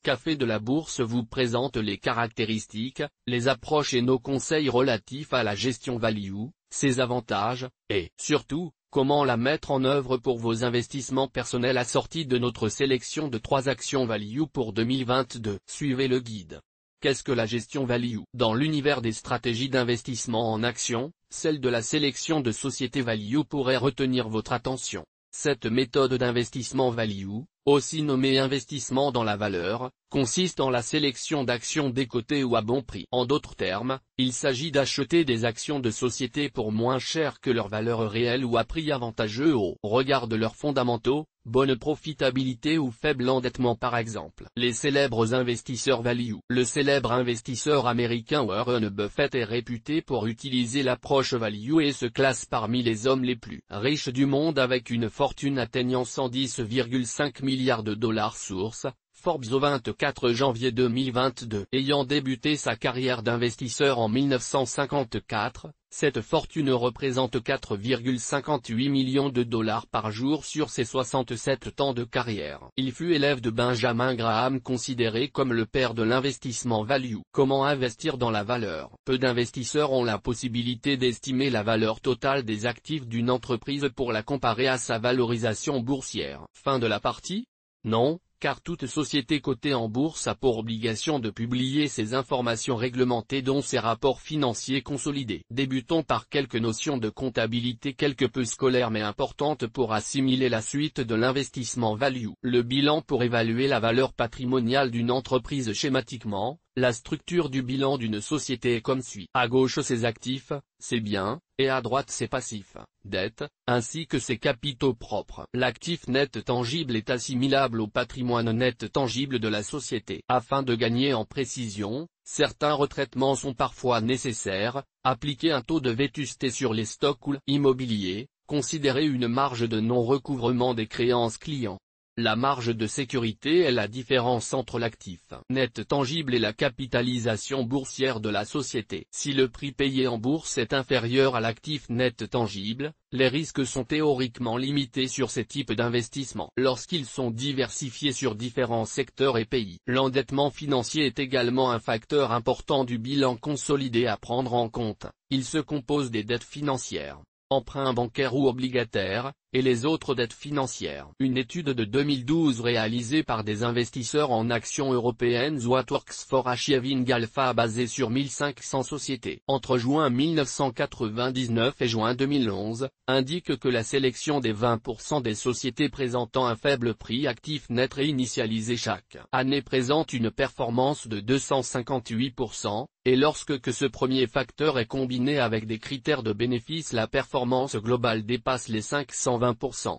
Café de la Bourse vous présente les caractéristiques, les approches et nos conseils relatifs à la gestion value, ses avantages, et, surtout, comment la mettre en œuvre pour vos investissements personnels assortis de notre sélection de 3 actions value pour 2022. Suivez le guide. Qu'est-ce que la gestion value? Dans l'univers des stratégies d'investissement en actions, celle de la sélection de sociétés value pourrait retenir votre attention. Cette méthode d'investissement value, aussi nommée investissement dans la valeur, consiste en la sélection d'actions décotées ou à bon prix. En d'autres termes, il s'agit d'acheter des actions de sociétés pour moins cher que leur valeur réelle ou à prix avantageux au regard de leurs fondamentaux, bonne profitabilité ou faible endettement par exemple. Les célèbres investisseurs value. Le célèbre investisseur américain Warren Buffett est réputé pour utiliser l'approche value et se classe parmi les hommes les plus riches du monde avec une fortune atteignant 110,5 milliards de dollars source. Forbes au 24 janvier 2022. Ayant débuté sa carrière d'investisseur en 1954, cette fortune représente 4,58 millions de dollars par jour sur ses 67 ans de carrière. Il fut élève de Benjamin Graham, considéré comme le père de l'investissement value. Comment investir dans la valeur? Peu d'investisseurs ont la possibilité d'estimer la valeur totale des actifs d'une entreprise pour la comparer à sa valorisation boursière. Fin de la partie? Non, car toute société cotée en bourse a pour obligation de publier ses informations réglementées dont ses rapports financiers consolidés. Débutons par quelques notions de comptabilité quelque peu scolaires mais importantes pour assimiler la suite de l'investissement value. Le bilan pour évaluer la valeur patrimoniale d'une entreprise schématiquement. La structure du bilan d'une société est comme suit. À gauche ses actifs, ses biens, et à droite ses passifs, dettes, ainsi que ses capitaux propres. L'actif net tangible est assimilable au patrimoine net tangible de la société. Afin de gagner en précision, certains retraitements sont parfois nécessaires. Appliquer un taux de vétusté sur les stocks ou l'immobilier, considérer une marge de non-recouvrement des créances clients. La marge de sécurité est la différence entre l'actif net tangible et la capitalisation boursière de la société. Si le prix payé en bourse est inférieur à l'actif net tangible, les risques sont théoriquement limités sur ces types d'investissements. Lorsqu'ils sont diversifiés sur différents secteurs et pays, l'endettement financier est également un facteur important du bilan consolidé à prendre en compte. Il se compose des dettes financières, emprunts bancaires ou obligataires, et les autres dettes financières. Une étude de 2012 réalisée par des investisseurs en actions européennes What-Works for Achieving Alpha basée sur 1500 sociétés, entre juin 1999 et juin 2011, indique que la sélection des 20% des sociétés présentant un faible prix actif net réinitialisé chaque année présente une performance de 258%, et lorsque ce premier facteur est combiné avec des critères de bénéfice la performance globale dépasse les 520%.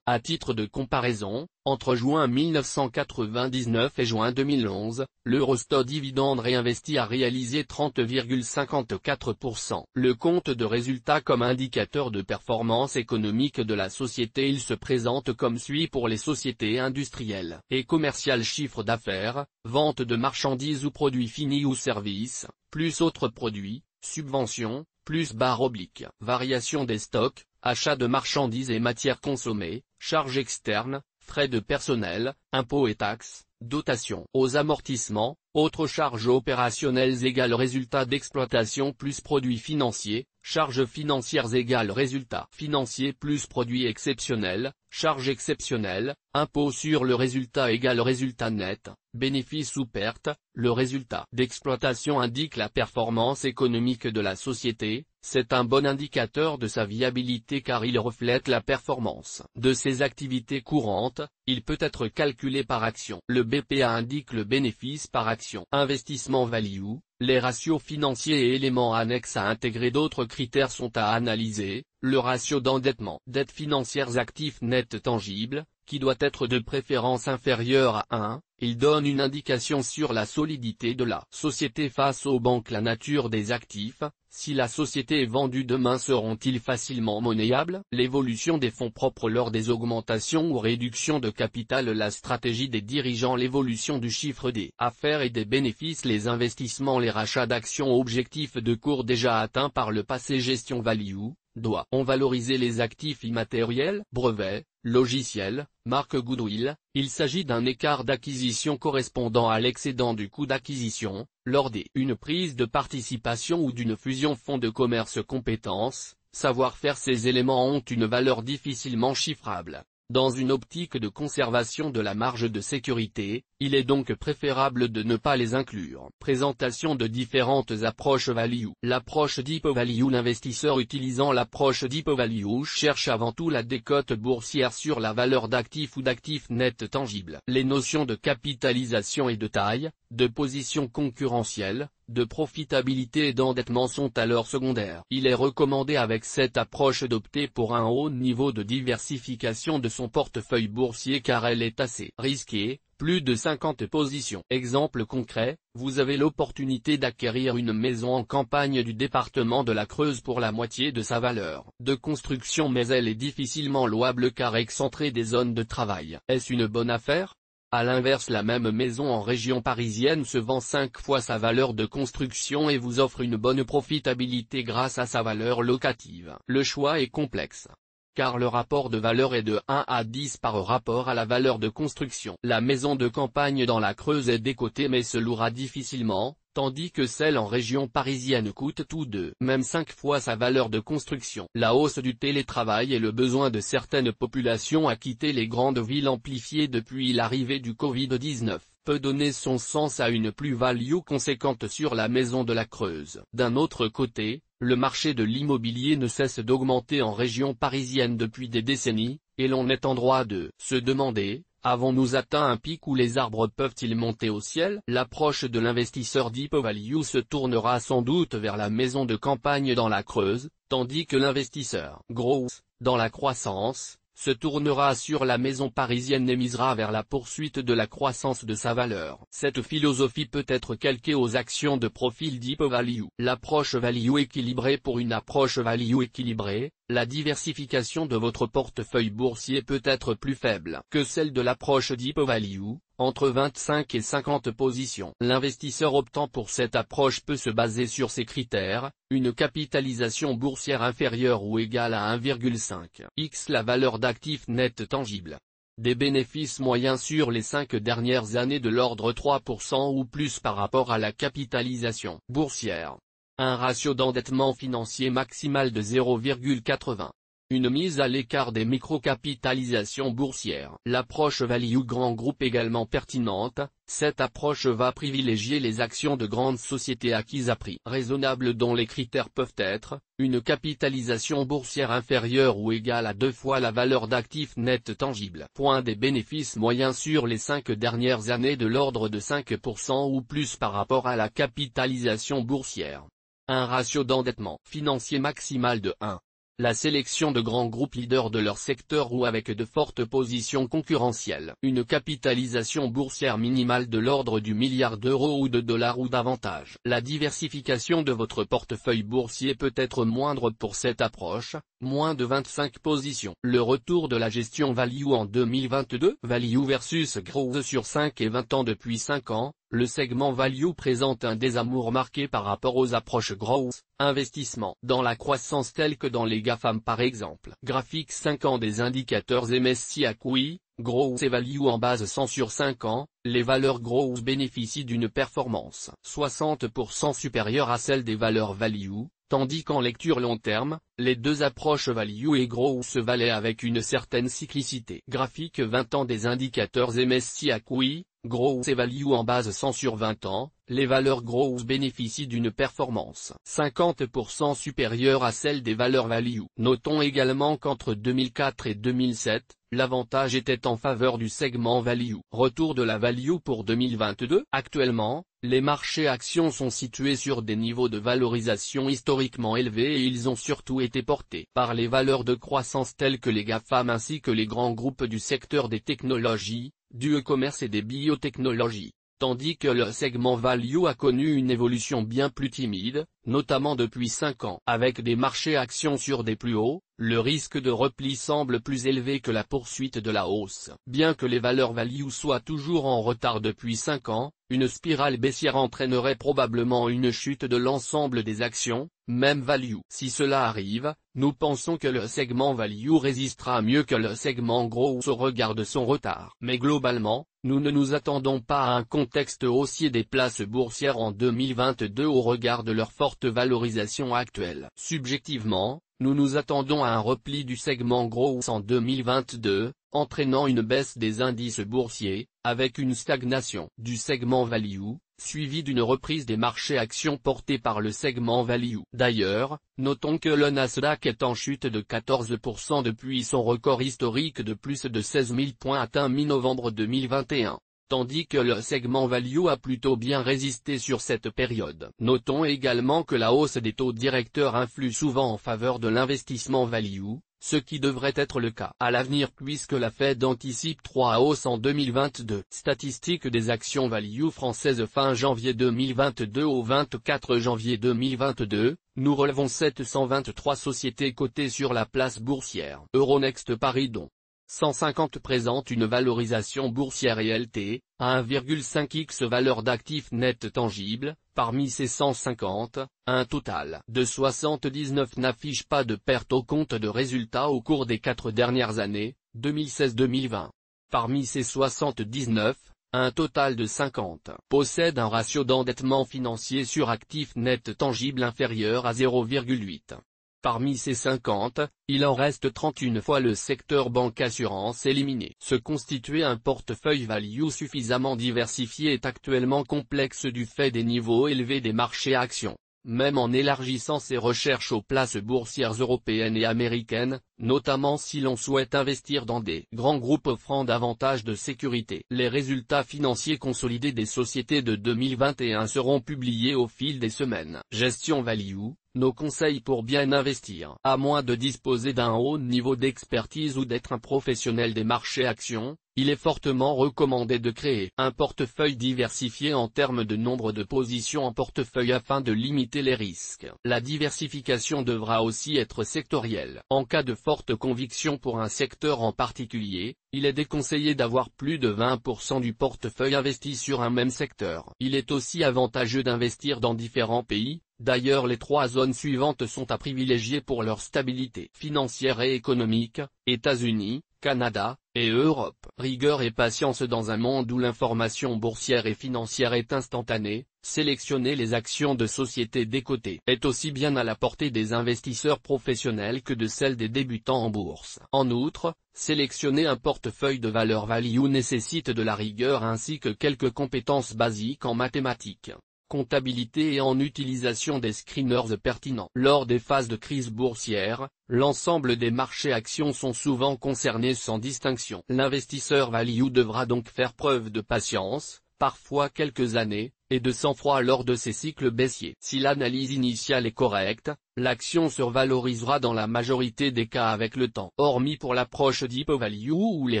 À titre de comparaison, entre juin 1999 et juin 2011, l'Eurostod dividende réinvesti a réalisé 30,54%. Le compte de résultat comme indicateur de performance économique de la société. Il se présente comme suit pour les sociétés industrielles et commerciales: chiffre d'affaires, vente de marchandises ou produits finis ou services, plus autres produits, subventions, plus /, variation des stocks, achat de marchandises et matières consommées, charges externes, frais de personnel, impôts et taxes, dotation aux amortissements, autres charges opérationnelles égale résultat d'exploitation plus produits financiers, charges financières égale résultat financier plus produits exceptionnels, charges exceptionnelles, impôt sur le résultat égale résultat net, bénéfice ou perte. Le résultat d'exploitation indique la performance économique de la société. C'est un bon indicateur de sa viabilité car il reflète la performance de ses activités courantes. Il peut être calculé par action. Le BPA indique le bénéfice par action. Investissement value, les ratios financiers et éléments annexes à intégrer. D'autres critères sont à analyser. Le ratio d'endettement, dettes financières actifs net tangibles, qui doit être de préférence inférieur à 1, il donne une indication sur la solidité de la société face aux banques. La nature des actifs, si la société est vendue demain seront-ils facilement monnayables? L'évolution des fonds propres lors des augmentations ou réductions de capital. La stratégie des dirigeants, l'évolution du chiffre des affaires et des bénéfices. Les investissements, les rachats d'actions, objectifs de cours déjà atteints par le passé. Gestion value, Doit-on valoriser les actifs immatériels, brevets, logiciels, marque goodwill? Il s'agit d'un écart d'acquisition correspondant à l'excédent du coût d'acquisition, lors d'une prise de participation ou d'une fusion fonds de commerce compétences, savoir-faire. Ces éléments ont une valeur difficilement chiffrable. Dans une optique de conservation de la marge de sécurité, il est donc préférable de ne pas les inclure. Présentation de différentes approches value. L'approche Deep Value. L'investisseur utilisant l'approche Deep Value cherche avant tout la décote boursière sur la valeur d'actifs ou d'actifs nets tangibles. Les notions de capitalisation et de taille, de position concurrentielle, de profitabilité et d'endettement sont alors secondaires. Il est recommandé avec cette approche d'opter pour un haut niveau de diversification de son portefeuille boursier car elle est assez risquée. Plus de 50 positions. Exemple concret, vous avez l'opportunité d'acquérir une maison en campagne du département de la Creuse pour la moitié de sa valeur de construction, mais elle est difficilement louable car excentrée des zones de travail. Est-ce une bonne affaire? A l'inverse, la même maison en région parisienne se vend 5 fois sa valeur de construction et vous offre une bonne profitabilité grâce à sa valeur locative. Le choix est complexe, car le rapport de valeur est de 1 à 10 par rapport à la valeur de construction. La maison de campagne dans la Creuse est décotée mais se louera difficilement, tandis que celle en région parisienne coûte tous deux, même 5 fois sa valeur de construction. La hausse du télétravail et le besoin de certaines populations à quitter les grandes villes amplifiées depuis l'arrivée du Covid-19, peut donner son sens à une plus-value conséquente sur la maison de la Creuse. D'un autre côté, le marché de l'immobilier ne cesse d'augmenter en région parisienne depuis des décennies, et l'on est en droit de se demander: avons-nous atteint un pic où les arbres peuvent-ils monter au ciel? L'approche de l'investisseur Deep Value se tournera sans doute vers la maison de campagne dans la Creuse, tandis que l'investisseur Growth, dans la croissance, se tournera sur la maison parisienne et misera vers la poursuite de la croissance de sa valeur. Cette philosophie peut être calquée aux actions de profil Deep Value. L'approche value équilibrée. Pour une approche value équilibrée, la diversification de votre portefeuille boursier peut être plus faible que celle de l'approche Deep Value, entre 25 et 50 positions. L'investisseur optant pour cette approche peut se baser sur ces critères: une capitalisation boursière inférieure ou égale à 1,5x la valeur d'actifs nets tangibles, des bénéfices moyens sur les 5 dernières années de l'ordre 3% ou plus par rapport à la capitalisation boursière, un ratio d'endettement financier maximal de 0,80. Une mise à l'écart des microcapitalisations boursières. L'approche value grand groupe également pertinente. Cette approche va privilégier les actions de grandes sociétés acquises à prix raisonnable dont les critères peuvent être: une capitalisation boursière inférieure ou égale à 2 fois la valeur d'actifs nets tangibles. Des bénéfices moyens sur les 5 dernières années de l'ordre de 5% ou plus par rapport à la capitalisation boursière. Un ratio d'endettement financier maximal de 1. La sélection de grands groupes leaders de leur secteur ou avec de fortes positions concurrentielles. Une capitalisation boursière minimale de l'ordre du milliard d'euros ou de dollars ou davantage. La diversification de votre portefeuille boursier peut être moindre pour cette approche, moins de 25 positions. Le retour de la gestion value en 2022. Value versus growth sur 5 et 20 ans. Depuis 5 ans, le segment value présente un désamour marqué par rapport aux approches growth, investissement dans la croissance telles que dans les GAFAM par exemple. Graphique 5 ans des indicateurs MSCI ACWI, growth et value en base 100 sur 5 ans, les valeurs growth bénéficient d'une performance 60% supérieure à celle des valeurs value, tandis qu'en lecture long terme, les deux approches value et growth se valaient avec une certaine cyclicité. Graphique 20 ans des indicateurs MSCI ACWI, growth et value en base 100 sur 20 ans, les valeurs growth bénéficient d'une performance 50% supérieure à celle des valeurs value. Notons également qu'entre 2004 et 2007, l'avantage était en faveur du segment value. Retour de la value pour 2022. Actuellement, les marchés actions sont situés sur des niveaux de valorisation historiquement élevés et ils ont surtout été portés par les valeurs de croissance telles que les GAFAM ainsi que les grands groupes du secteur des technologies, du e-commerce et des biotechnologies. tandis que le segment value a connu une évolution bien plus timide, notamment depuis 5 ans. Avec des marchés actions sur des plus hauts, le risque de repli semble plus élevé que la poursuite de la hausse. Bien que les valeurs value soient toujours en retard depuis 5 ans, une spirale baissière entraînerait probablement une chute de l'ensemble des actions, même value. Si cela arrive, nous pensons que le segment value résistera mieux que le segment growth au regard de son retard. Mais globalement, nous ne nous attendons pas à un contexte haussier des places boursières en 2022 au regard de leur forte valorisation actuelle. Subjectivement, nous nous attendons à un repli du segment growth en 2022, entraînant une baisse des indices boursiers, avec une stagnation du segment value, suivie d'une reprise des marchés actions portés par le segment value. D'ailleurs, notons que le Nasdaq est en chute de 14% depuis son record historique de plus de 16 000 points atteint mi-novembre 2021. Tandis que le segment value a plutôt bien résisté sur cette période. Notons également que la hausse des taux directeurs influe souvent en faveur de l'investissement value, ce qui devrait être le cas à l'avenir puisque la Fed anticipe 3 hausses en 2022. Statistiques des actions value françaises fin janvier 2022 au 24 janvier 2022, nous relevons 723 sociétés cotées sur la place boursière. Euronext Paris dont 150 présente une valorisation boursière et LT, à 1,5x valeur d'actifs net tangible, parmi ces 150, un total de 79 n'affiche pas de perte au compte de résultats au cours des 4 dernières années, 2016-2020. Parmi ces 79, un total de 50 possède un ratio d'endettement financier sur actifs net tangible inférieur à 0,8. Parmi ces 50, il en reste 31 fois le secteur banque-assurance éliminé. Se constituer un portefeuille value suffisamment diversifié est actuellement complexe du fait des niveaux élevés des marchés actions. Même en élargissant ses recherches aux places boursières européennes et américaines, notamment si l'on souhaite investir dans des grands groupes offrant davantage de sécurité. Les résultats financiers consolidés des sociétés de 2021 seront publiés au fil des semaines. Gestion value, nos conseils pour bien investir. À moins de disposer d'un haut niveau d'expertise ou d'être un professionnel des marchés actions, il est fortement recommandé de créer un portefeuille diversifié en termes de nombre de positions en portefeuille afin de limiter les risques. La diversification devra aussi être sectorielle. En cas de forte conviction pour un secteur en particulier, il est déconseillé d'avoir plus de 20% du portefeuille investi sur un même secteur. Il est aussi avantageux d'investir dans différents pays. D'ailleurs les 3 zones suivantes sont à privilégier pour leur stabilité financière et économique, États-Unis, Canada, et Europe. Rigueur et patience dans un monde où l'information boursière et financière est instantanée, sélectionner les actions de sociétés décotées est aussi bien à la portée des investisseurs professionnels que de celle des débutants en bourse. En outre, sélectionner un portefeuille de valeur value nécessite de la rigueur ainsi que quelques compétences basiques en mathématiques, comptabilité et en utilisation des screeners pertinents. Lors des phases de crise boursière, l'ensemble des marchés actions sont souvent concernés sans distinction. L'investisseur value devra donc faire preuve de patience, parfois quelques années, et de sang-froid lors de ces cycles baissiers. Si l'analyse initiale est correcte, l'action se revalorisera dans la majorité des cas avec le temps. Hormis pour l'approche Deep Value où les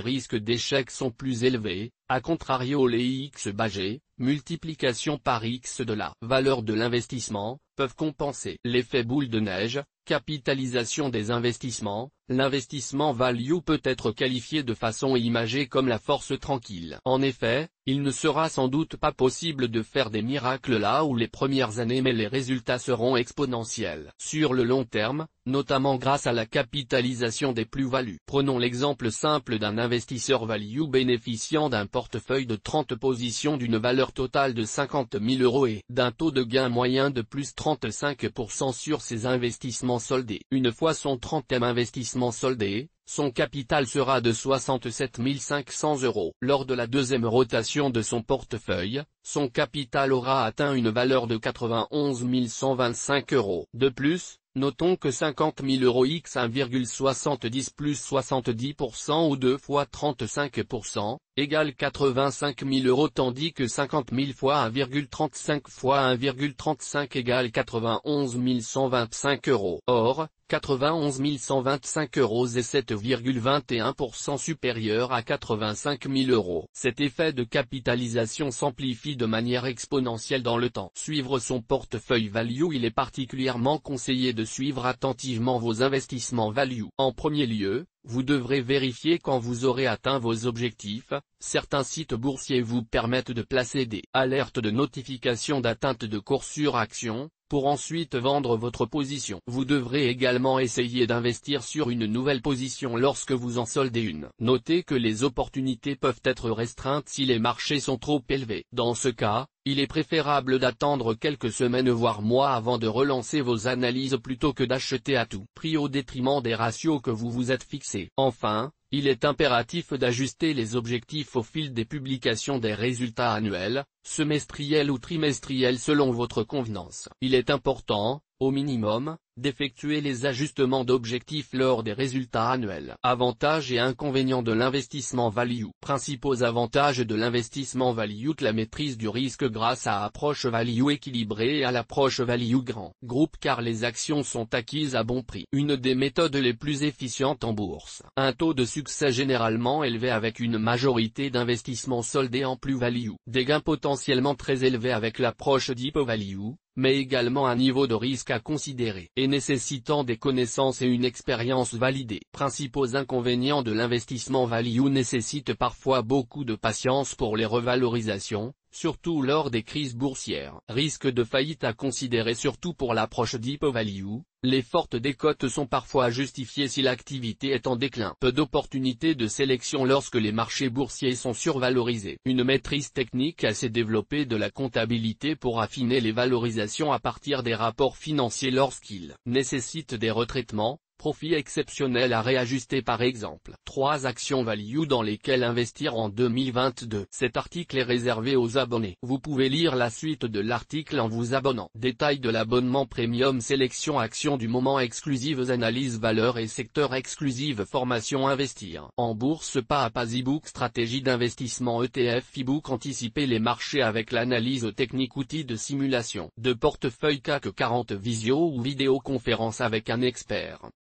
risques d'échec sont plus élevés, à contrario les X-Bagé, multiplication par X de la valeur de l'investissement, peuvent compenser l'effet boule de neige, capitalisation des investissements. L'investissement value peut être qualifié de façon imagée comme la force tranquille. En effet, il ne sera sans doute pas possible de faire des miracles là où les premières années mais les résultats seront exponentiels. Sur le long terme, notamment grâce à la capitalisation des plus-values. Prenons l'exemple simple d'un investisseur value bénéficiant d'un portefeuille de 30 positions d'une valeur totale de 50 000 € et d'un taux de gain moyen de plus 35% sur ses investissements soldés. Une fois son 30e investissement soldé, son capital sera de 67 500 €. Lors de la deuxième rotation de son portefeuille, son capital aura atteint une valeur de 91 125 €. De plus, notons que 50 000 € x 1,70 plus 70% ou 2 fois 35%, égale 85 000 € tandis que 50 000 fois 1,35 fois 1,35 égale 91 125 €. Or, 91 125 € est 7,21% supérieur à 85 000 €. Cet effet de capitalisation s'amplifie de manière exponentielle dans le temps. Suivre son portefeuille value. Il est particulièrement conseillé de suivre attentivement vos investissements value. En premier lieu, vous devrez vérifier quand vous aurez atteint vos objectifs. Certains sites boursiers vous permettent de placer des alertes de notification d'atteinte de cours sur action, pour ensuite vendre votre position. Vous devrez également essayer d'investir sur une nouvelle position lorsque vous en soldez une. Notez que les opportunités peuvent être restreintes si les marchés sont trop élevés. Dans ce cas, il est préférable d'attendre quelques semaines voire mois avant de relancer vos analyses plutôt que d'acheter à tout prix au détriment des ratios que vous vous êtes fixés. Enfin, il est impératif d'ajuster les objectifs au fil des publications des résultats annuels, semestriels ou trimestriels selon votre convenance. Il est important, au minimum, d'effectuer les ajustements d'objectifs lors des résultats annuels. Avantages et inconvénients de l'investissement value. Principaux avantages de l'investissement value. La maîtrise du risque grâce à approche value équilibrée et à l'approche value grand groupe car les actions sont acquises à bon prix. Une des méthodes les plus efficientes en bourse. Un taux de succès généralement élevé avec une majorité d'investissements soldés en plus-value. Des gains potentiellement très élevés avec l'approche deep value, mais également un niveau de risque à considérer, et nécessitant des connaissances et une expérience validée. Principaux inconvénients de l'investissement value. Nécessitent parfois beaucoup de patience pour les revalorisations, surtout lors des crises boursières. Risque de faillite à considérer surtout pour l'approche deep value. Les fortes décotes sont parfois justifiées si l'activité est en déclin. Peu d'opportunités de sélection lorsque les marchés boursiers sont survalorisés. Une maîtrise technique assez développée de la comptabilité pour affiner les valorisations à partir des rapports financiers lorsqu'ils nécessitent des retraitements, profits exceptionnels à réajuster par exemple. 3 actions value dans lesquelles investir en 2022. Cet article est réservé aux abonnés. Vous pouvez lire la suite de l'article en vous abonnant. Détail de l'abonnement premium. Sélection actions du moment exclusives analyse valeur et secteur exclusive formation investir en bourse pas à pas e-book stratégie d'investissement ETF e-book anticiper les marchés avec l'analyse technique outils de simulation de portefeuille CAC 40 visio ou vidéoconférence avec un expert.